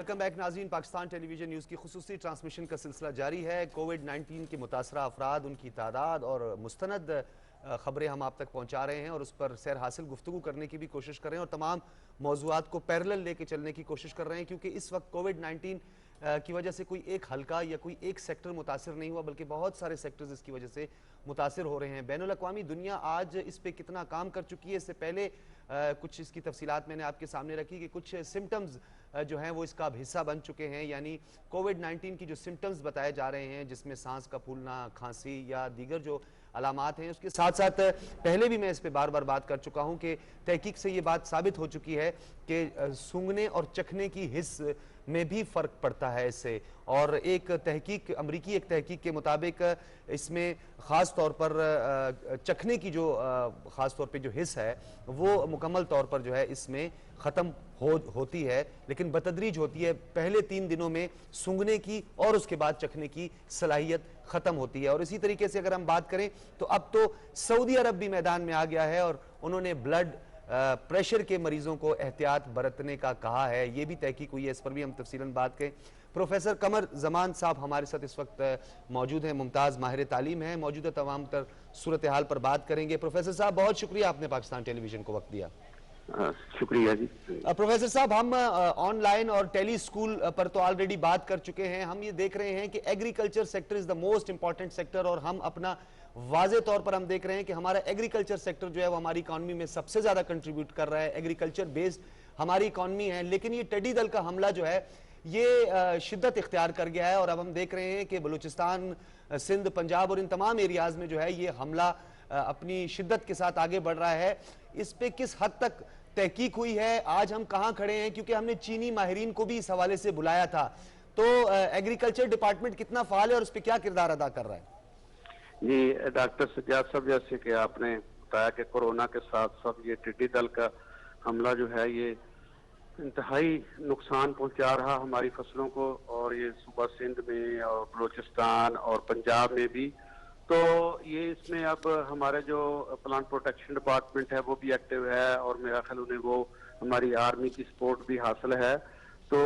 Welcome back नाज़रीन। Pakistan television news की खुसूसी transmission का सिलसिला जारी है। कोविड-19 के मुतासरा अफराद, उनकी तादाद और मुस्तनद ख़बरें हम आप तक पहुँचा रहे हैं और उस पर सैर हासिल गुफ्तगू करने की भी कोशिश कर रहे हैं और तमाम मौज़ूआत को पैरेलल लेके चलने की कोशिश कर रहे हैं, क्योंकि इस वक्त कोविड-19 की वजह से कोई एक हल्का या कोई एक सेक्टर मुतासिर नहीं हुआ, बल्कि बहुत सारे सेक्टर्स इसकी वजह से मुतासिर हो रहे हैं। बैनुल-अक़वामी दुनिया आज इस पे कितना काम कर चुकी है, इससे पहले कुछ इसकी तफसीलात मैंने आपके सामने रखी कि कुछ सिम्टम्स जो हैं वो इसका अब हिस्सा बन चुके हैं। यानी कोविड-19 की जो सिम्टम्स बताए जा रहे हैं, जिसमें सांस का फूलना, खांसी या दीगर जो अलामात हैं, उसके साथ साथ पहले भी मैं इस पे बार बार बात कर चुका हूं कि तहकीक से ये बात साबित हो चुकी है कि सूंघने और चखने की हिस्स में भी फ़र्क पड़ता है इससे। और एक तहकीक, अमरीकी एक तहकीक के मुताबिक इसमें ख़ास तौर पर चखने की जो ख़ास तौर पे जो हिस्स है वो मुकम्मल तौर पर जो है इसमें ख़त्म होती है, लेकिन बतदरीज होती है। पहले 3 दिनों में सूंघने की और उसके बाद चखने की सलाहियत ख़त्म होती है। और इसी तरीके से अगर हम बात करें तो अब तो सऊदी अरब भी मैदान में आ गया है और उन्होंने ब्लड प्रेशर के मरीजों को एहतियात बरतने का कहा है। ये भी तहकीक हुई है, इस पर भी हम तफसीलन बात करें। प्रोफेसर कमर जमान साहब हमारे साथ इस वक्त मौजूद हैं, मुमताज़ माहिर तालीम है, मौजूदा तमाम तर सूरत हाल पर बात करेंगे। प्रोफेसर साहब, बहुत शुक्रिया आपने पाकिस्तान टेलीविजन को वक्त दिया। शुक्रिया जी। प्रोफेसर साहब, हम ऑनलाइन और टेली स्कूल पर तो ऑलरेडी बात कर चुके हैं। हम ये देख रहे हैं कि agriculture sector is the most important sector और हम अपना वाज़े तौर पर हम देख रहे हैं कि हमारा एग्रीकल्चर सेक्टर जो है वो हमारी इकॉनमी में सबसे ज्यादा कंट्रीब्यूट कर रहा है। एग्रीकल्चर बेस्ड हमारी इकॉनमी है, लेकिन ये टिड्डी दल का हमला जो है ये शिद्दत इख्तियार कर गया है और अब हम देख रहे हैं कि बलूचिस्तान, सिंध, पंजाब और इन तमाम एरियाज में जो है ये हमला अपनी शिद्दत के साथ आगे बढ़ रहा है। इस पे किस हद तक तहकीक हुई है, आज हम कहां खड़े हैं, क्योंकि हमने चीनी माहिरीन को भी इस हवाले से बुलाया था, तो एग्रीकल्चर डिपार्टमेंट कितना फाल है और उस पर क्या किरदार अदा कर रहा है? जी डॉक्टर सज्जाद साहब, जैसे कि आपने बताया कि कोरोना के साथ साथ ये टिड्डी दल का हमला जो है ये इंतहाई नुकसान पहुंचा रहा हमारी फसलों को, और ये सूबा सिंध में और बलूचिस्तान और पंजाब में भी। तो ये इसमें अब हमारे जो प्लांट प्रोटेक्शन डिपार्टमेंट है वो भी एक्टिव है और मेरा ख्याल उन्हें वो हमारी आर्मी की सपोर्ट भी हासिल है, तो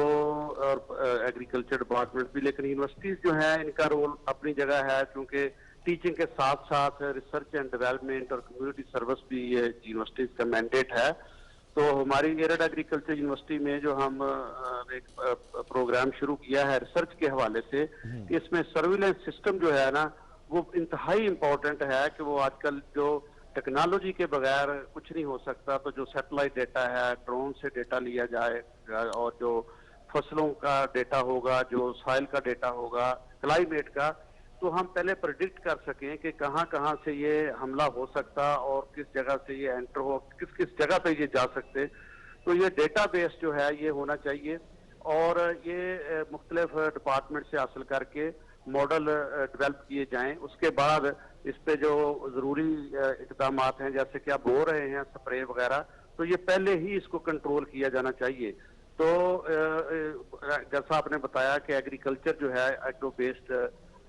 और एग्रीकल्चर डिपार्टमेंट भी। लेकिन यूनिवर्सिटीज जो है इनका रोल अपनी जगह है, क्योंकि टीचिंग के साथ साथ रिसर्च एंड डेवलपमेंट और कम्युनिटी सर्विस भी ये यूनिवर्सिटीज का मैंडेट है। तो हमारी एरिड एग्रीकल्चर यूनिवर्सिटी में जो हम एक प्रोग्राम शुरू किया है रिसर्च के हवाले से, इसमें सर्विलेंस सिस्टम जो है ना वो इंतहाई इम्पोर्टेंट है कि वो आजकल जो टेक्नोलॉजी के बगैर कुछ नहीं हो सकता। तो जो सैटेलाइट डेटा है, ड्रोन से डेटा लिया जाए और जो फसलों का डेटा होगा, जो सॉइल का डेटा होगा, क्लाइमेट का, तो हम पहले प्रेडिक्ट कर सकें कि कहाँ कहाँ से ये हमला हो सकता और किस जगह से ये एंटर हो, किस किस जगह पे ये जा सकते। तो ये डेटाबेस जो है ये होना चाहिए और ये मुख्तलिफ डिपार्टमेंट से हासिल करके मॉडल डेवलप किए जाएं। उसके बाद इस पे जो जरूरी इकदाम हैं, जैसे कि आप बो रहे हैं स्प्रे वगैरह, तो ये पहले ही इसको कंट्रोल किया जाना चाहिए। तो जैसा आपने बताया कि एग्रीकल्चर जो है एग्रो बेस्ड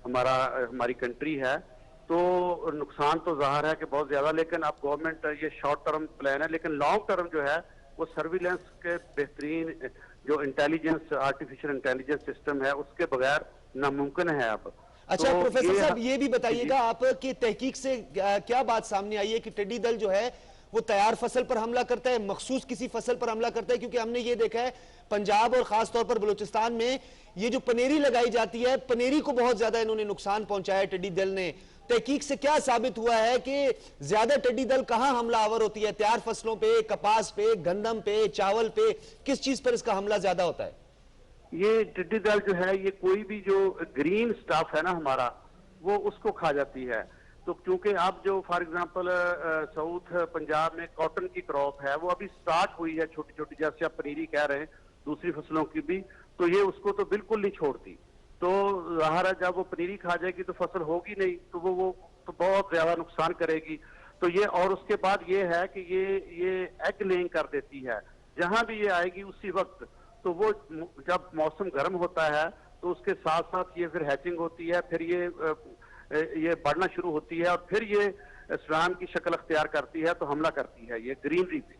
हमारी कंट्री है, तो नुकसान तो जाहिर है कि बहुत ज्यादा, लेकिन अब गवर्नमेंट ये शॉर्ट टर्म प्लान है, लेकिन लॉन्ग टर्म जो है वो सर्विलेंस के बेहतरीन जो इंटेलिजेंस, आर्टिफिशियल इंटेलिजेंस सिस्टम है उसके बगैर नामुमकिन है अब। अच्छा तो प्रोफेसर साहब, ये भी बताइएगा आप कि तहकीक से क्या बात सामने आई है कि टिड्डी दल जो है वो तैयार फसल पर हमला करता है, मखसूस किसी फसल पर हमला करता है? क्योंकि हमने ये देखा है पंजाब और खास तौर पर बलूचिस्तान में ये जो पनेरी लगाई जाती है, पनेरी को बहुत ज्यादा इन्होंने नुकसान पहुंचाया टिड्डी दल ने। तहकीक से क्या साबित हुआ है कि ज्यादा टिड्डी दल कहां हमलावर होती है? तैयार फसलों पे, कपास पे, गंदम पे, चावल पे, किस चीज पर इसका हमला ज्यादा होता है? ये टिड्डी दल जो है ये कोई भी जो ग्रीन स्टाफ है ना हमारा, वो उसको खा जाती है। तो क्योंकि आप जो फॉर एग्जांपल साउथ पंजाब में कॉटन की क्रॉप है वो अभी स्टार्ट हुई है छोटी छोटी, जैसे आप पनीरी कह रहे हैं, दूसरी फसलों की भी, तो ये उसको तो बिल्कुल नहीं छोड़ती। तो ज़ाहिर है जब वो पनीरी खा जाएगी तो फसल होगी नहीं, तो वो तो बहुत ज्यादा नुकसान करेगी। तो ये, और उसके बाद ये है कि ये एग लेइंग कर देती है, जहां भी ये आएगी उसी वक्त। तो वो जब मौसम गर्म होता है तो उसके साथ साथ ये फिर हैचिंग होती है, फिर ये बढ़ना शुरू होती है और फिर ये स्वाम की शक्ल अख्तियार करती है, तो हमला करती है ये ग्रीनरी पे।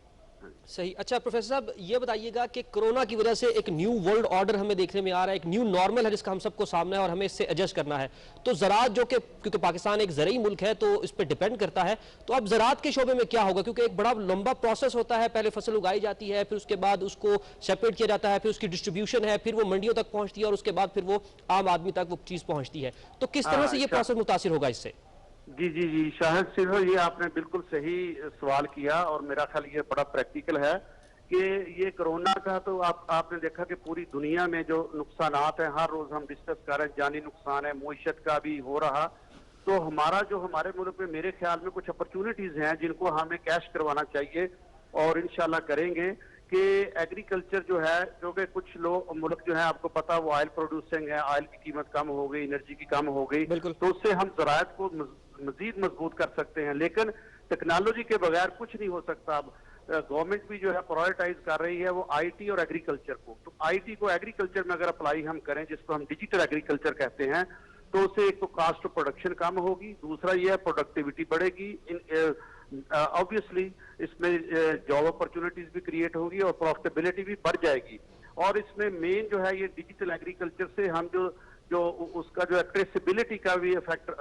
सही। अच्छा प्रोफेसर साहब, ये बताइएगा कि कोरोना की वजह से एक न्यू वर्ल्ड ऑर्डर हमें देखने में आ रहा है, एक न्यू नॉर्मल है जिसका हम सबको सामना है और हमें इससे एडजस्ट करना है। तो ज़राअत जो कि क्योंकि पाकिस्तान एक ज़रूरी मुल्क है तो इस पर डिपेंड करता है, तो अब ज़राअत के शोबे में क्या होगा? क्योंकि एक बड़ा लंबा प्रोसेस होता है, पहले फसल उगाई जाती है, फिर उसके बाद उसको सेपरेट किया जाता है, फिर उसकी डिस्ट्रीब्यूशन है, फिर वो मंडियों तक पहुँचती है और उसके बाद फिर वो आम आदमी तक वो चीज़ पहुँचती है। तो किस तरह से ये प्रोसेस मुतासिर होगा इससे? जी जी जी, शाहिद सिंह, ये आपने बिल्कुल सही सवाल किया और मेरा ख्याल ये बड़ा प्रैक्टिकल है कि ये कोरोना का तो आपने देखा कि पूरी दुनिया में जो नुकसानात हैं हर रोज हम डिस्कस कर रहे हैं, जानी नुकसान है, मुईशत का भी हो रहा। तो हमारे मुल्क में मेरे ख्याल में कुछ अपॉर्चुनिटीज हैं जिनको हमें कैश करवाना चाहिए और इंशाल्लाह करेंगे कि एग्रीकल्चर जो है, क्योंकि कुछ लोग मुल्क जो है आपको पता वो ऑयल प्रोड्यूसिंग है, ऑयल की कीमत कम हो गई, एनर्जी की कम हो गई, तो उससे हम ज़राअत को मजीद मजबूत कर सकते हैं। लेकिन टेक्नोलॉजी के बगैर कुछ नहीं हो सकता। अब गवर्नमेंट भी जो है प्रायोरिटाइज कर रही है वो आईटी और एग्रीकल्चर को। तो आईटी को एग्रीकल्चर में अगर अप्लाई हम करें, जिसको हम डिजिटल एग्रीकल्चर कहते हैं, तो उससे एक तो कास्ट ऑफ प्रोडक्शन कम होगी, दूसरा ये है प्रोडक्टिविटी बढ़ेगी, ऑब्वियसली इसमें जॉब अपॉर्चुनिटीज भी क्रिएट होगी और प्रॉफिटेबिलिटी भी बढ़ जाएगी। और इसमें मेन जो है ये डिजिटल एग्रीकल्चर से हम जो उसका जो ट्रेसेबिलिटी का भी फैक्टर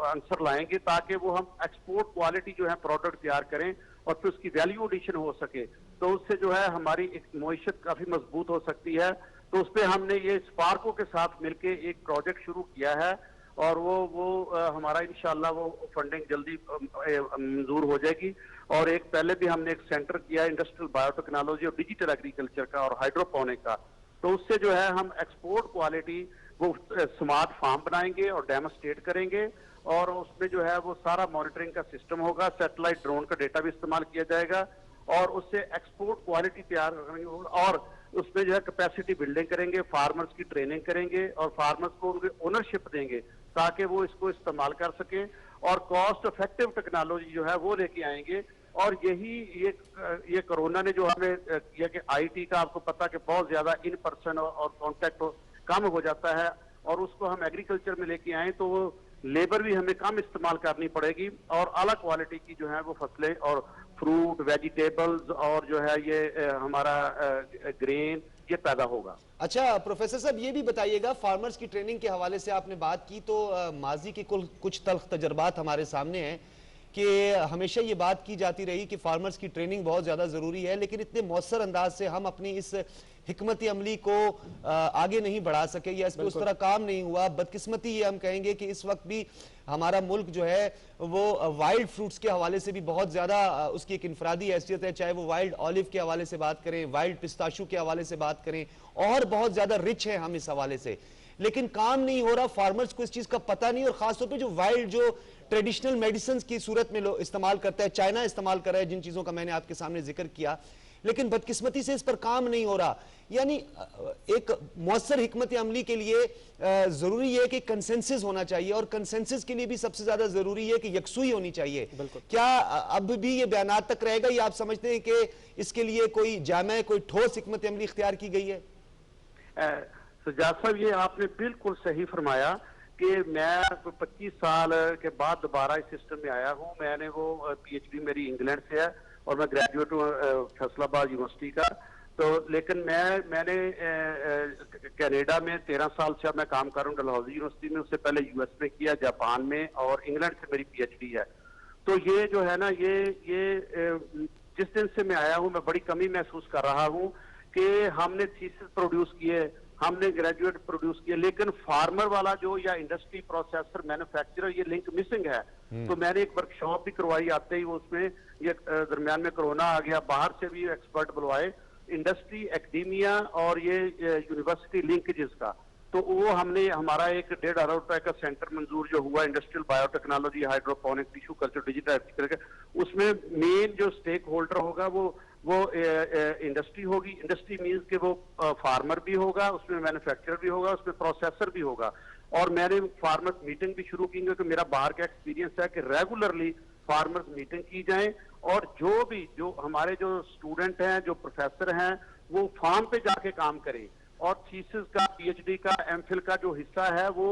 आंसर लाएंगे, ताकि वो हम एक्सपोर्ट क्वालिटी जो है प्रोडक्ट तैयार करें और फिर उसकी वैल्यू एडिशन हो सके। तो उससे जो है हमारी एक मईशत काफी मजबूत हो सकती है। तो उस पर हमने ये स्पार्को के साथ मिलके एक प्रोजेक्ट शुरू किया है और वो हमारा इंशाल्लाह वो फंडिंग जल्दी मंजूर हो जाएगी। और एक पहले भी हमने एक सेंटर किया इंडस्ट्रियल बायोटेक्नोलॉजी और डिजिटल एग्रीकल्चर का और हाइड्रोपोनिक का। तो उससे जो है हम एक्सपोर्ट क्वालिटी वो स्मार्ट फार्म बनाएंगे और डेमोस्ट्रेट करेंगे और उसमें जो है वो सारा मॉनिटरिंग का सिस्टम होगा, सैटेलाइट ड्रोन का डेटा भी इस्तेमाल किया जाएगा और उससे एक्सपोर्ट क्वालिटी तैयार करेंगे और उसमें जो है कैपेसिटी बिल्डिंग करेंगे, फार्मर्स की ट्रेनिंग करेंगे और फार्मर्स को उनकी ओनरशिप देंगे ताकि वो इसको इस्तेमाल कर सके और कॉस्ट इफेक्टिव टेक्नोलॉजी जो है वो लेके आएंगे। और ये कोरोना ने जो हमें किया कि आईटी का आपको पता कि बहुत ज्यादा इन पर्सन और कॉन्टेक्ट कम हो जाता है और उसको हम एग्रीकल्चर में लेके आए तो वो लेबर भी हमें कम इस्तेमाल करनी पड़ेगी और अलग क्वालिटी की जो है वो फसलें और फ्रूट, वेजिटेबल्स और जो है ये हमारा ग्रेन ये पैदा होगा। अच्छा प्रोफेसर साहब, ये भी बताइएगा, फार्मर्स की ट्रेनिंग के हवाले से आपने बात की तो माजी के कुछ तल्ख तजर्बात हमारे सामने हैं कि हमेशा ये बात की जाती रही कि फार्मर्स की ट्रेनिंग बहुत ज़्यादा ज़रूरी है, लेकिन इतने मौसर अंदाज से हम अपनी इस हिकमत अमली को आगे नहीं बढ़ा सके या इस पर उस तरह काम नहीं हुआ। बदकिस्मती ये हम कहेंगे कि इस वक्त भी हमारा मुल्क जो है वो वाइल्ड फ्रूट्स के हवाले से भी बहुत ज़्यादा उसकी एक इनफरादी हैसियत है, चाहे वो वाइल्ड ऑलिव के हवाले से बात करें, वाइल्ड पिस्ताशू के हवाले से बात करें, और बहुत ज़्यादा रिच है हम इस हवाले से, लेकिन काम नहीं हो रहा। फार्मर्स को इस चीज़ का पता नहीं और ख़ासतौर पर जो वाइल्ड जो ट्रेडिशनल मेडिसिन की सूरत में लोग इस्तेमाल करता है, चाइना इस्तेमाल कर रहा है जिन चीज़ों का मैंने आपके सामने जिक्र किया, लेकिन बदकिस्मती से इस पर काम नहीं हो रहा। यानी एक मौसर हिकमत अमली के लिए जरूरी है कि कंसेंसस होना चाहिए और कंसेंसस के लिए भी सबसे ज्यादा जरूरी है कि यकसुई होनी चाहिए। क्या अब भी ये बयानात तक रहेगा या आप समझते हैं कि इसके लिए कोई जामे कोई ठोस हिकमत अमली इख्तियार की गई है? सज्जाद साहब, ये आपने बिल्कुल सही फरमाया कि मैं 25 साल के बाद दोबारा इस सिस्टम में आया हूँ। मैंने वो पीएचडी मेरी इंग्लैंड से है और मैं ग्रेजुएट हूँ फैसलाबाद यूनिवर्सिटी का। तो लेकिन मैंने कनाडा में 13 साल से मैं काम कर रहा हूँ डलहौजी यूनिवर्सिटी में, उससे पहले यूएस में किया, जापान में, और इंग्लैंड से मेरी पीएचडी है। तो ये जो है ना ये जिस दिन से मैं आया हूँ मैं बड़ी कमी महसूस कर रहा हूँ कि हमने थीसिस प्रोड्यूस किए, हमने ग्रेजुएट प्रोड्यूस किए, लेकिन फार्मर वाला जो या इंडस्ट्री प्रोसेसर मैन्युफैक्चरर ये लिंक मिसिंग है। तो मैंने एक वर्कशॉप भी करवाई, आते ही उसमें ये दरमियान में कोरोना आ गया, बाहर से भी एक्सपर्ट बुलवाए, इंडस्ट्री, एकेडेमिया और ये यूनिवर्सिटी लिंकेजेस का। तो वो हमने हमारा एक 1.5 अरब रुपए का सेंटर मंजूर जो हुआ industrial biotechnology, hydroponic, tissue culture, digital agriculture, उसमें मेन जो स्टेक होल्डर होगा वो इंडस्ट्री होगी। इंडस्ट्री मींस कि वो फार्मर भी होगा, उसमें मैन्युफैक्चरर भी होगा, उसमें प्रोसेसर भी होगा। और मैंने फार्मर्स मीटिंग भी शुरू की क्योंकि मेरा बाहर का एक्सपीरियंस है कि रेगुलरली फार्मर्स मीटिंग की जाए और जो हमारे जो स्टूडेंट हैं, जो प्रोफेसर हैं, वो फार्म पे जाके काम करें और थीसिस का, पीएचडी का, एमफिल का जो हिस्सा है वो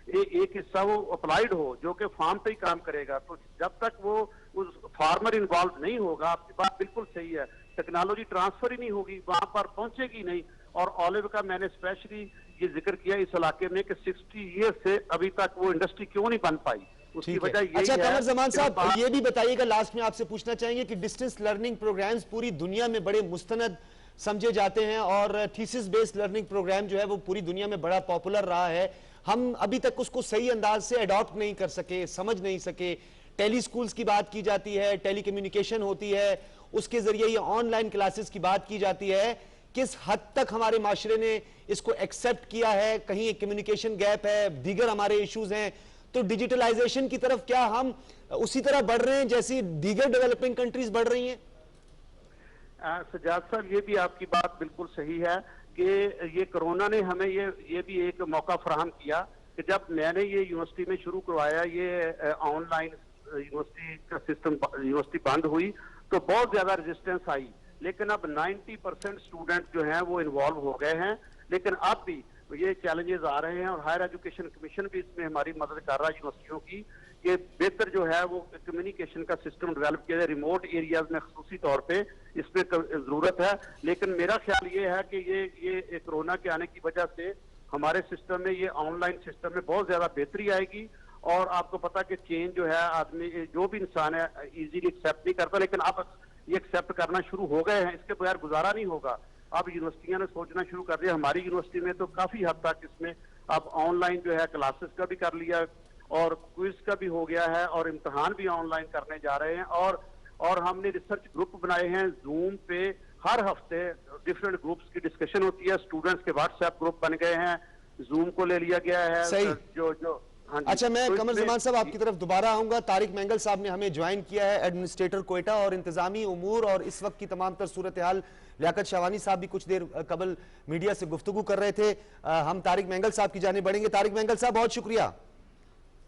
एक हिस्सा वो अप्लाइड हो जो कि फार्म पे ही काम करेगा। तो जब तक वो उस फार्मर इन्वॉल्व नहीं होगा, आपकी बात बिल्कुल सही है, टेक्नोलॉजी ट्रांसफर ही नहीं होगी, वहां पर पहुंचेगी नहीं। और ऑलिव का मैंने स्पेशली ये जिक्र किया इस इलाके में कि 60 ईयर से अभी तक वो इंडस्ट्री क्यों नहीं बन पाई, उसकी वजह यही है। अच्छा कमर जमान साहब, ये भी बताइएगा, लास्ट में आपसे पूछना चाहेंगे कि डिस्टेंस लर्निंग प्रोग्राम्स पूरी दुनिया में बड़े मुस्तनद समझे जाते हैं और थीसिस बेस्ड लर्निंग प्रोग्राम जो है वो पूरी दुनिया में बड़ा पॉपुलर रहा है, हम अभी तक उसको सही अंदाज से अडॉप्ट नहीं कर सके, समझ नहीं सके। टेली स्कूल्स की बात की जाती है, टेली कम्युनिकेशन होती है, उसके जरिए ये ऑनलाइन क्लासेस की बात की जाती है, किस हद तक हमारे माशरे ने इसको एक्सेप्ट किया है, कहीं एक कम्युनिकेशन गैप है, दीगर हमारे इश्यूज हैं, तो डिजिटलाइजेशन की तरफ क्या हम उसी तरह बढ़ रहे हैं जैसी दीगर डेवलपिंग कंट्रीज बढ़ रही हैं? सजाद साहब, ये भी आपकी बात बिल्कुल सही है कि ये कोरोना ने हमें ये भी एक मौका फराहम किया कि जब मैंने ये यूनिवर्सिटी में शुरू करवाया, ये ऑनलाइन यूनिवर्सिटी का सिस्टम, यूनिवर्सिटी बंद हुई तो बहुत ज्यादा रेजिस्टेंस आई, लेकिन अब 90% स्टूडेंट जो हैं वो इन्वॉल्व हो गए हैं। लेकिन अब भी ये चैलेंजेस आ रहे हैं और हायर एजुकेशन कमीशन भी इसमें हमारी मदद कर रहा है यूनिवर्सिटियों की, कि बेहतर जो है वो कम्युनिकेशन का सिस्टम डेवलप किया जाए रिमोट एरियाज में, खासूसी तौर पे इसमें जरूरत है। लेकिन मेरा ख्याल ये है कि ये कोरोना के आने की वजह से हमारे सिस्टम में, ये ऑनलाइन सिस्टम में बहुत ज्यादा बेहतरी आएगी। और आपको पता कि चेंज जो है, आदमी जो भी इंसान है इजीली एक्सेप्ट नहीं करता, लेकिन अब ये एक्सेप्ट करना शुरू हो गए हैं, इसके बगैर गुजारा नहीं होगा। अब यूनिवर्सिटियां ने सोचना शुरू कर दिया, हमारी यूनिवर्सिटी में तो काफी हद तक इसमें अब ऑनलाइन जो है क्लासेस का भी कर लिया और क्विज का भी हो गया है और इम्तिहान भी ऑनलाइन करने जा रहे हैं। और हमने रिसर्च ग्रुप बनाए हैं जूम पे, हर हफ्ते डिफरेंट ग्रुप्स की डिस्कशन होती है, स्टूडेंट्स के व्हाट्सएप ग्रुप बन गए हैं, जूम को ले लिया गया है। सही। जो अच्छा, मैं कमर जमान साहब आपकी तरफ दोबारा आऊंगा। तारिक मेंगल साहब ने हमें ज्वाइन किया है, एडमिनिस्ट्रेटर कोयटा और इंतजामी उमूर और इस वक्त की तमाम तर सूरत हाल। लियाकत शाहवानी साहब भी कुछ देर कबल मीडिया से गुफ्तगू कर रहे थे। हम तारिक मेंगल साहब की जाने बढ़ेंगे। तारिक मेंगल साहब, बहुत शुक्रिया।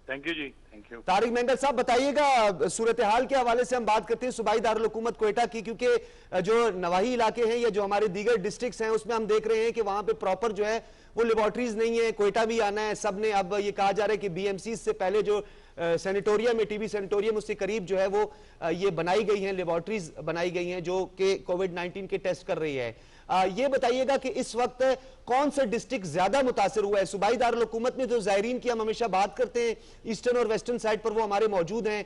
Thank you ji, thank you. Tariq Mengal साहब, बताइएगा, सूरत हाल के हवाले से हम बात करते हैं सूबाई दारुल हुकूमत कोयटा की, क्योंकि जो नवाही इलाके हैं या जो हमारे दीगर डिस्ट्रिक्ट्स हैं उसमें हम देख रहे हैं कि वहां पे प्रॉपर जो है वो लेबोरेटरीज नहीं है। कोयटा भी आना है, सब ने अब ये कहा जा रहा है कि बीएमसी से पहले जो सैनिटोरियम है, टीबी सैनिटोरियम, उससे करीब जो है वो ये बनाई गई हैं, लेबोरेटरीज बनाई गई हैं जो कि कोविड-19 के टेस्ट कर रही है। ये बताइएगा कि इस वक्त कौन सा डिस्ट्रिक्ट ज्यादा मुतासर हुआ है? सूबाई दारुल हुकूमत में जो जायरीन की हम हमेशा बात करते हैं, ईस्टर्न और वेस्टर्न साइड पर वो हमारे मौजूद हैं,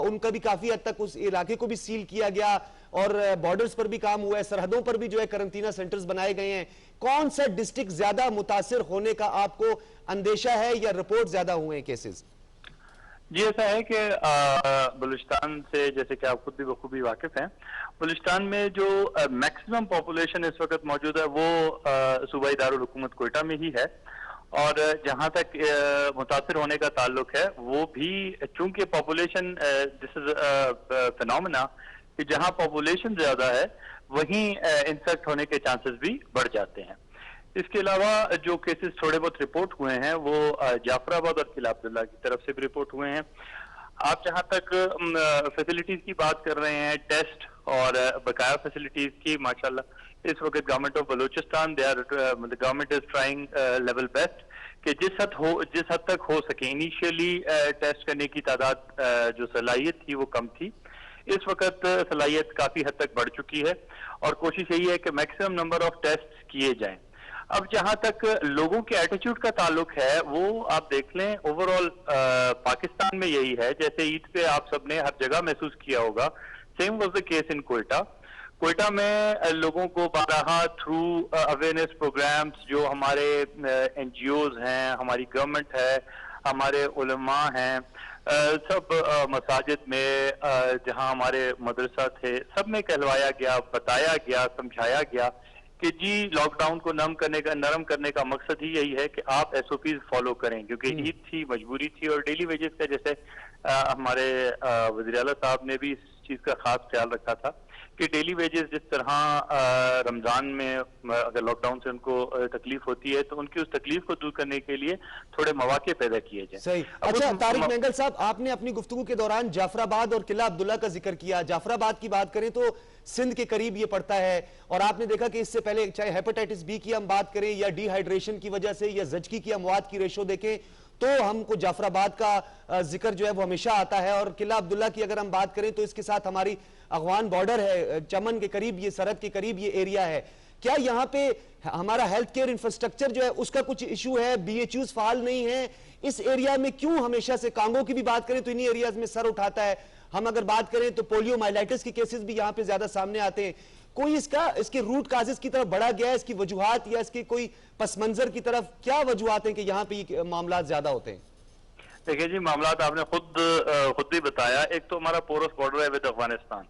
उनका भी काफी हद तक उस इलाके को भी सील किया गया और बॉर्डर्स पर भी काम हुआ है, सरहदों पर भी जो है करंटीना सेंटर्स बनाए गए हैं। कौन सा डिस्ट्रिक्ट ज्यादा मुतासर होने का आपको अंदेशा है या रिपोर्ट ज्यादा हुए हैं केसेस? जी, ऐसा है कि बलूचिस्तान से, जैसे कि आप खुद भी बखूबी वाकिफ हैं, बलूचिस्तान में जो मैक्सिमम पॉपुलेशन इस वक्त मौजूद है वो सूबाई दारुल हुकूमत कोयटा में ही है। और जहां तक मुतासिर होने का ताल्लुक है, वो भी चूंकि पॉपुलेशन, दिस इज फिनोमेना कि जहां पॉपुलेशन ज्यादा है वहीं इंफेक्ट होने के चांसेस भी बढ़ जाते हैं। इसके अलावा जो केसेस थोड़े बहुत रिपोर्ट हुए हैं वो जाफराबाद और किला अब्दुल्ला की तरफ से भी रिपोर्ट हुए हैं। आप जहां तक फैसिलिटीज की बात कर रहे हैं, टेस्ट और बकाया फैसिलिटीज की, माशाल्लाह इस वक्त government of Balochistan, government is trying level best कि जिस हद तक हो सके। इनिशियली टेस्ट करने की तादाद जो सलाहियत थी वो कम थी, इस वक्त सलाहियत काफी हद तक बढ़ चुकी है और कोशिश यही है कि मैक्सिमम नंबर ऑफ टेस्ट किए जाएं। अब जहां तक लोगों के एटीट्यूड का ताल्लुक है, वो आप देख लें ओवरऑल पाकिस्तान में यही है। जैसे ईद पे आप सबने हर जगह महसूस किया होगा, same was the case in Quetta. Quetta में लोगों को बारहा थ्रू अवेयरनेस प्रोग्राम्स, जो हमारे एनजीओज हैं, हमारी गवर्नमेंट है, हमारे उलमा हैं, सब मसाजिद में जहां हमारे मदरसा थे, सब में कहलवाया गया, बताया गया, समझाया गया कि जी लॉकडाउन को नरम करने का मकसद ही यही है कि आप एसओपीज फॉलो करें, क्योंकि ईद थी, मजबूरी थी और डेली वेजेस का, जैसे हमारे वज़ीर आला साहब ने भी इस चीज का खास ख्याल रखा था कि डेली वेजेस जिस तरह रमजान में अगर लॉकडाउन से उनको तकलीफ होती है तो उनकी उस तकलीफ को दूर करने के लिए थोड़े मौके पैदा किए जाए। सही। अच्छा, तारिक मेंगल साहब, आपने अपनी गुफ्तगू के दौरान जाफराबाद और किला अब्दुल्ला का जिक्र किया। जाफराबाद की बात करें तो सिंध के करीब ये पड़ता है और आपने देखा कि इससे पहले चाहे हेपेटाइटिस बी की हम बात करें या डिहाइड्रेशन की वजह से या जचकी की अमवात की रेशो देखें तो हमको जाफराबाद का जिक्र जो है वो हमेशा आता है। और किला अब्दुल्ला की अगर हम बात करें तो इसके साथ हमारी अफगान बॉर्डर है, चमन के करीब, ये सरहद के करीब ये एरिया है। क्या यहाँ पे हमारा हेल्थ केयर इंफ्रास्ट्रक्चर जो है उसका कुछ इशू है? BHUs फाल नहीं है इस एरिया में? क्यों हमेशा से कांगो की भी बात करें तो इन्हीं एरियाज में सर उठाता है। हम अगर बात करें तो पोलियो माइलाइटिस के केसेस भी यहाँ पे ज्यादा सामने आते हैं। कोई इसके रूट काजेस की तरफ बढ़ा गया है, इसकी वजूहात या इसके कोई पस मंजर की तरफ क्या वजूहात हैं कि यहाँ पे ये मामला ज्यादा होते हैं? देखिए जी, मामला आपने खुद भी बताया। एक तो हमारा पोरस बॉर्डर है विद अफगानिस्तान,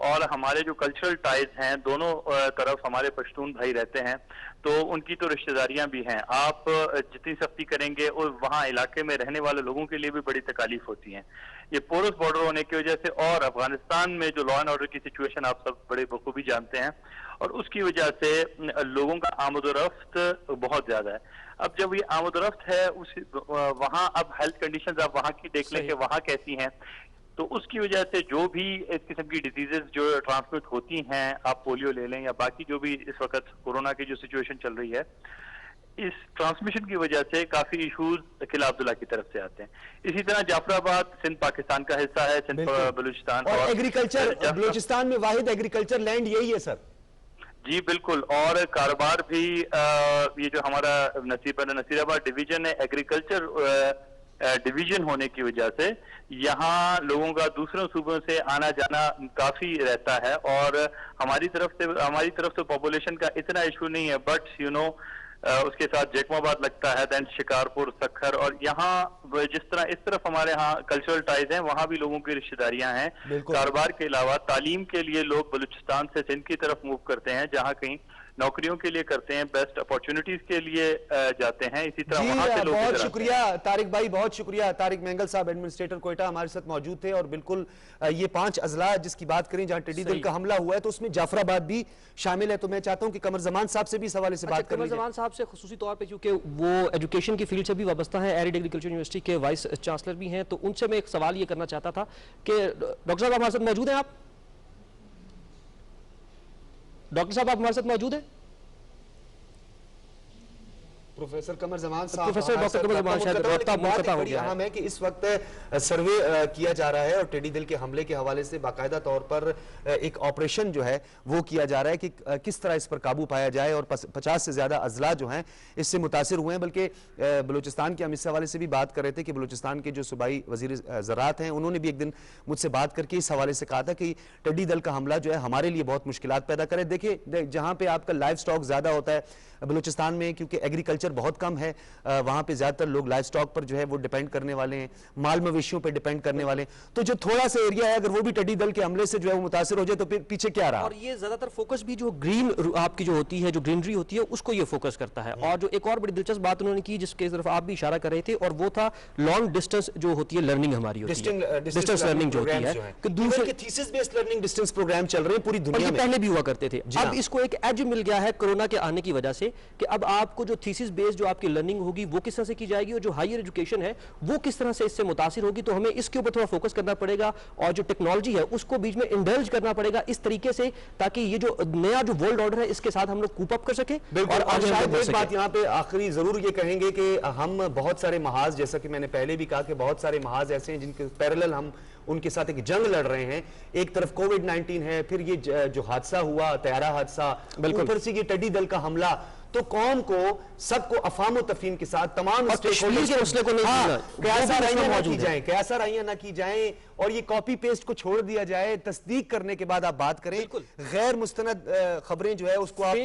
और हमारे जो कल्चरल टाइज हैं दोनों तरफ हमारे पश्तून भाई रहते हैं, तो उनकी तो रिश्तेदारियां भी हैं। आप जितनी सख्ती करेंगे और वहाँ इलाके में रहने वाले लोगों के लिए भी बड़ी तकालीफ होती है। ये पोरस बॉर्डर होने की वजह से, और अफगानिस्तान में जो लॉ एंड ऑर्डर की सिचुएशन आप सब बड़े बखूबी जानते हैं, और उसकी वजह से लोगों का आमदोरफ्त बहुत ज्यादा है। अब जब ये आमदोरफ्त है वहाँ अब हेल्थ कंडीशंस आप वहाँ की देख लें कि वहाँ कैसी हैं, तो उसकी वजह से जो भी इस किस्म की डिजीजेस जो ट्रांसमिट होती हैं, आप पोलियो ले लें या बाकी जो भी इस वक्त कोरोना की जो सिचुएशन चल रही है, इस ट्रांसमिशन की वजह से काफी इशूज किला अब्दुल्ला की तरफ से आते हैं। इसी तरह जाफराबाद सिंध पाकिस्तान का हिस्सा है, सिंध बलूचिस्तान, और एग्रीकल्चर बलूचिस्तान में वाहिद एग्रीकल्चर लैंड यही है सर। जी बिल्कुल, और कारोबार भी ये जो हमारा नसीराबाद डिवीजन है, एग्रीकल्चर डिवीजन होने की वजह से यहाँ लोगों का दूसरों सूबों से आना जाना काफी रहता है। और हमारी तरफ से पॉपुलेशन का इतना इशू नहीं है, बट उसके साथ जैकमाबाद लगता है, देन शिकारपुर, सखर, और यहाँ जिस तरह इस तरफ हमारे यहाँ कल्चरल टाइज हैं, वहाँ भी लोगों की रिश्तेदारियां हैं। कारोबार के अलावा तालीम के लिए लोग बलूचिस्तान से सिंध की तरफ मूव करते हैं, जहाँ कहीं नौकरियों के लिए करते हैं, बेस्ट अपॉर्चुनिटीज के लिए जाते हैं। इसी तरह वहां से लोग बहुत शुक्रिया तारिक भाई, बहुत शुक्रिया। तारिक मेंगल साहब एडमिनिस्ट्रेटर कोयटा हमारे साथ मौजूद थे। और बिल्कुल ये 5 अजला जिसकी बात करें जहां टिड्डी दल का हमला हुआ है, तो उसमें जाफराबाद भी शामिल है। तो मैं चाहता हूं कि कमर जमान साहब से भी इस हवाले से बात करें। कमर जमान साहब से खुसूसी तौर पे, क्योंकि वो एजुकेशन की फील्ड से भी वाबस्ता है, एरिड एग्रीकल्चर यूनिवर्सिटी के वाइस चांसलर भी हैं, तो उनसे मैं एक सवाल ये करना चाहता था कि डॉक्टर साहब हमारे साथ मौजूद हैं? आप डॉक्टर साहब आप हमारे साथ मौजूद हैं? प्रोफेसर कमर जमान साहब, प्रोफेसर डॉक्टर कमर जमान शायद रब्ता मुनक़ता हो गया है कि इस वक्त सर्वे किया जा रहा है और टिड्डी दल के हमले के हवाले से बाकायदा तौर पर एक ऑपरेशन जो है वो किया जा रहा है कि किस तरह इस पर काबू पाया जाए। और 50 से ज्यादा अजला जो हैं इससे मुतासिर हुए हैं। बल्कि बलूचिस्तान के हम इस हवाले से भी बात कर रहे थे कि बलूचिस्तान के जो सूबाई वजीर ज़राअत हैं, उन्होंने भी एक दिन मुझसे बात करके इस हवाले से कहा था कि टिड्डी दल का हमला जो है हमारे लिए बहुत मुश्किलात पैदा करे। देखिए, जहां पे आपका लाइव स्टॉक ज्यादा होता है बलूचिस्तान में, क्योंकि एग्रीकल्चर बहुत कम है, वहां पे ज्यादातर लोग लाइव स्टॉक पर जो है वो डिपेंड करने वाले हैं, माल मवेशियों पे डिपेंड करने वाले हैं। तो जो थोड़ा सा एरिया है, अगर वो भी टिड्डी दल के हमले से जो है वो मुतासिर हो जाए तो फिर पीछे क्या रहा। और ये ज्यादातर फोकस भी जो ग्रीन आपकी जो होती है, जो ग्रीनरी होती है, उसको ये फोकस करता है। और जो एक और बड़ी दिलचस्प बात उन्होंने की, जिसके तरफ आप भी इशारा कर रहे थे, और वो था लॉन्ग डिस्टेंस जो होती है लर्निंग हमारी होती है, डिस्टेंस लर्निंग जो होती है, कि दूसरे thesis based learning distance program चल रहे हैं पूरी दुनिया में, पहले भी हुआ करते थे। अब इसको एक एज मिल गया है कोरोना के आने की वजह से, कि अब आपको जो थीसिस बेस्ड जो आपकी लर्निंग होगी वो किस तरह से की जाएगी, और जो हायर एजुकेशन है वो किस तरह से इससे मुतासिर होगी। तो हमें इसके ऊपर थोड़ा फोकस करना पड़ेगा, और जो टेक्नोलॉजी है उसको बीच में इंडल्ज करना पड़ेगा इस तरीके से, ताकि ये जो नया जो वर्ल्ड ऑर्डर है इसके साथ हम लोग कूप अप कर सके। और शायद एक बात यहाँ पे आखिरी जरूर ये कहेंगे कि हम बहुत सारे महाज, जैसा कि मैंने पहले भी कहा कि बहुत सारे महाज ऐसे हैं जिनके पैरेलल हम उनके साथ एक जंग लड़ रहे हैं। एक तरफ कोविड-19 है, फिर ये जो हादसा हुआ, तैयारा हादसा, ऊपर से ये टिड्डी दल का हमला, तो कौम को सबको अफाम और तफहीम के साथ तमाम मसले को कैसा राइयां ना की जाए, और ये कॉपी पेस्ट को छोड़ दिया जाए। तस्दीक करने के बाद आप बात करें, गैर मुस्तनद खबरें जो है उसको आप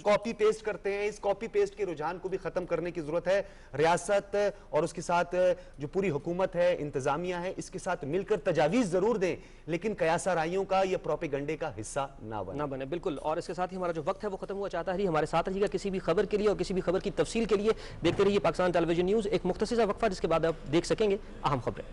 कॉपी पेस्ट करते हैं। इस कॉपी पेस्ट के रुझान को भी खत्म करने की जरूरत है। रियासत और उसके साथ जो पूरी हुकूमत है, इंतजामिया है, इसके साथ मिलकर तजावीज जरूर दें, लेकिन कयासा राइयों का या प्रोपेगंडे का हिस्सा ना बने। बिल्कुल। और इसके साथ ही हमारा जो वक्त है वो खत्म हुआ चाहता है। हमारे साथ रहिएगा किसी भी खबर के लिए और किसी भी खबर की तफसील के लिए। देखते रहिए पाकिस्तान टेलीविजन न्यूज। एक मुख्तसर वक्फा, जिसके बाद आप देख सकेंगे अहम खबरें।